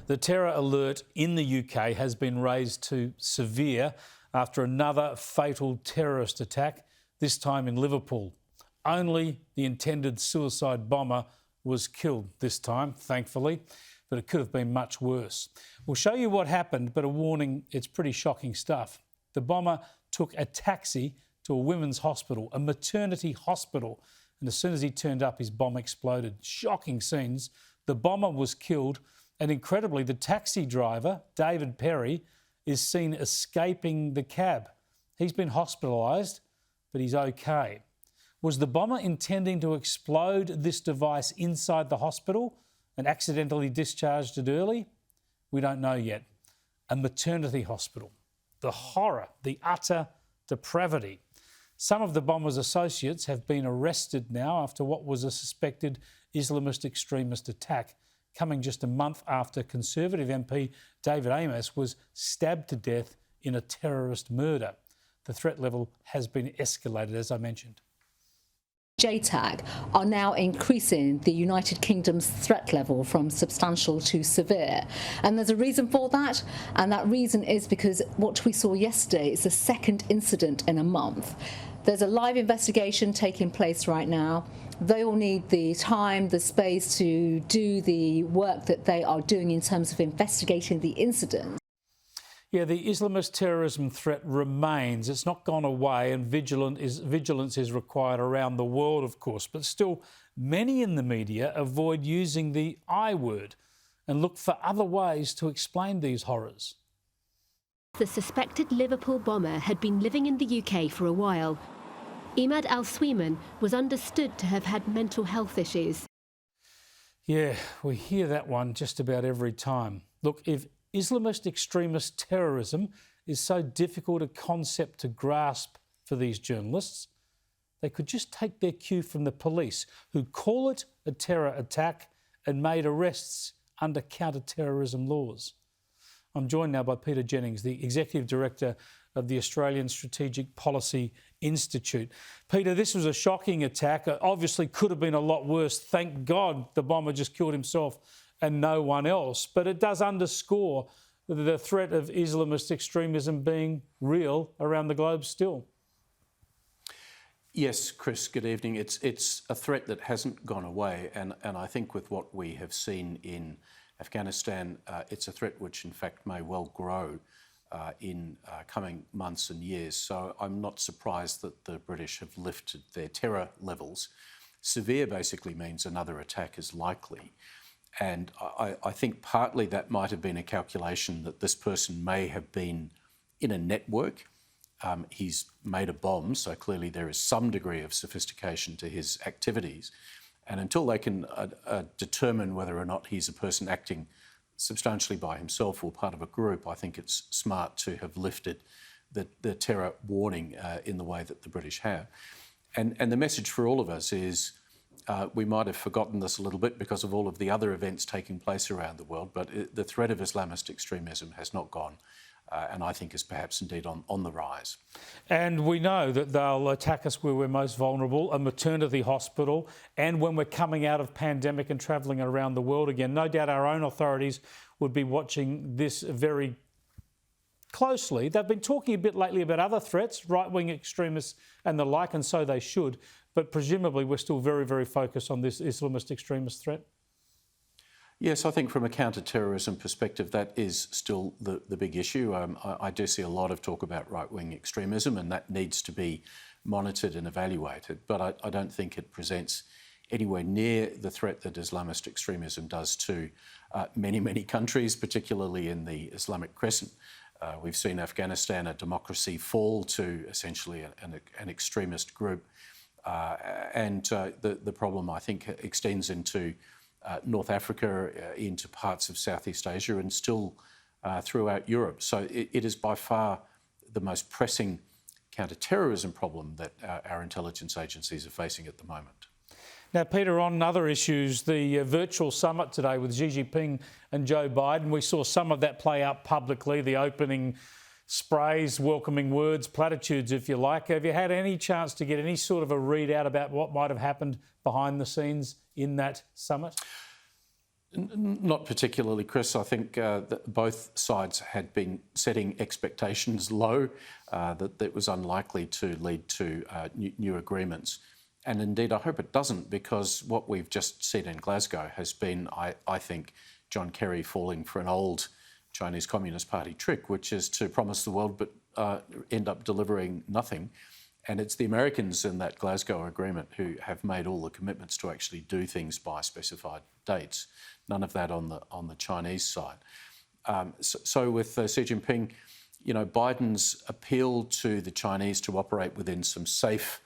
The terror alert in the UK has been raised to severe after another fatal terrorist attack, this time in Liverpool. Only the intended suicide bomber was killed this time, thankfully, but it could have been much worse. We'll show you what happened, but a warning, it's pretty shocking stuff. The bomber took a taxi to a women's hospital, a maternity hospital, and as soon as he turned up, his bomb exploded. Shocking scenes. The bomber was killed, and incredibly, the taxi driver, David Perry, is seen escaping the cab. He's been hospitalised, but he's okay. Was the bomber intending to explode this device inside the hospital and accidentally discharged it early? We don't know yet. A maternity hospital. The horror, the utter depravity. Some of the bomber's associates have been arrested now after what was a suspected Islamist extremist attack, coming just a month after Conservative MP David Amess was stabbed to death in a terrorist murder. The threat level has been escalated, as I mentioned. JTAG are now increasing the United Kingdom's threat level from substantial to severe. And there's a reason for that, and that reason is because what we saw yesterday is the second incident in a month. There's a live investigation taking place right now. They all need the time, the space to do the work that they are doing in terms of investigating the incident. Yeah, the Islamist terrorism threat remains. It's not gone away, and vigilance is required around the world, of course. But still, many in the media avoid using the I word and look for other ways to explain these horrors. The suspected Liverpool bomber had been living in the UK for a while. Imad al-Swiman was understood to have had mental health issues. Yeah, we hear that one just about every time. Look, if Islamist extremist terrorism is so difficult a concept to grasp for these journalists, they could just take their cue from the police, who call it a terror attack and made arrests under counter-terrorism laws. I'm joined now by Peter Jennings, the Executive Director of the Australian Strategic Policy Institute. Peter, this was a shocking attack. Obviously could have been a lot worse. Thank God the bomber just killed himself and no one else. But it does underscore the threat of Islamist extremism being real around the globe still. Yes, Chris, good evening. It's a threat that hasn't gone away. And I think with what we have seen in Afghanistan, it's a threat which in fact may well grow in coming months and years. So I'm not surprised that the British have lifted their terror levels. Severe basically means another attack is likely. And I think partly that might have been a calculation that this person may have been in a network. He's made a bomb, so clearly there is some degree of sophistication to his activities. And until they can determine whether or not he's a person acting substantially by himself or part of a group, I think it's smart to have lifted the terror warning in the way that the British have. And the message for all of us is we might have forgotten this a little bit because of all of the other events taking place around the world, but the threat of Islamist extremism has not gone. And I think is perhaps indeed on the rise. And we know that they'll attack us where we're most vulnerable, a maternity hospital, and when we're coming out of pandemic and travelling around the world again. No doubt our own authorities would be watching this very closely. They've been talking a bit lately about other threats, right-wing extremists and the like, and so they should. But presumably we're still very, very focused on this Islamist extremist threat. Yes, I think from a counter-terrorism perspective, that is still the big issue. I do see a lot of talk about right-wing extremism, and that needs to be monitored and evaluated. But I don't think it presents anywhere near the threat that Islamist extremism does to many, many countries, particularly in the Islamic Crescent. We've seen Afghanistan, a democracy, fall to essentially an extremist group. And the problem, I think, extends into North Africa, into parts of Southeast Asia, and still throughout Europe. So it is by far the most pressing counter-terrorism problem that our intelligence agencies are facing at the moment. Now, Peter, on other issues, the virtual summit today with Xi Jinping and Joe Biden, we saw some of that play out publicly, the opening sprays, welcoming words, platitudes, if you like. Have you had any chance to get any sort of a readout about what might have happened behind the scenes in that summit? Not particularly, Chris. I think that both sides had been setting expectations low, that it was unlikely to lead to new agreements. And indeed, I hope it doesn't, because what we've just seen in Glasgow has been, I think, John Kerry falling for an old Chinese Communist Party trick, which is to promise the world but end up delivering nothing. And it's the Americans in that Glasgow agreement who have made all the commitments to actually do things by specified dates. None of that on the Chinese side. So with Xi Jinping, you know, Biden's appeal to the Chinese to operate within some safe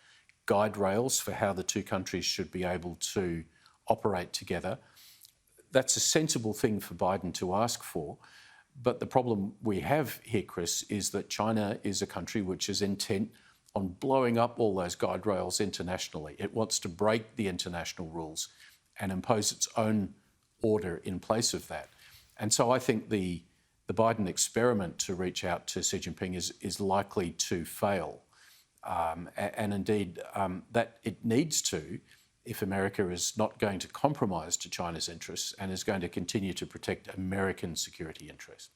guide rails for how the two countries should be able to operate together, that's a sensible thing for Biden to ask for. But the problem we have here, Chris, is that China is a country which is intent on blowing up all those guide rails internationally. It wants to break the international rules and impose its own order in place of that. And so I think the Biden experiment to reach out to Xi Jinping is likely to fail. And indeed, that it needs to, if America is not going to compromise to China's interests and is going to continue to protect American security interests.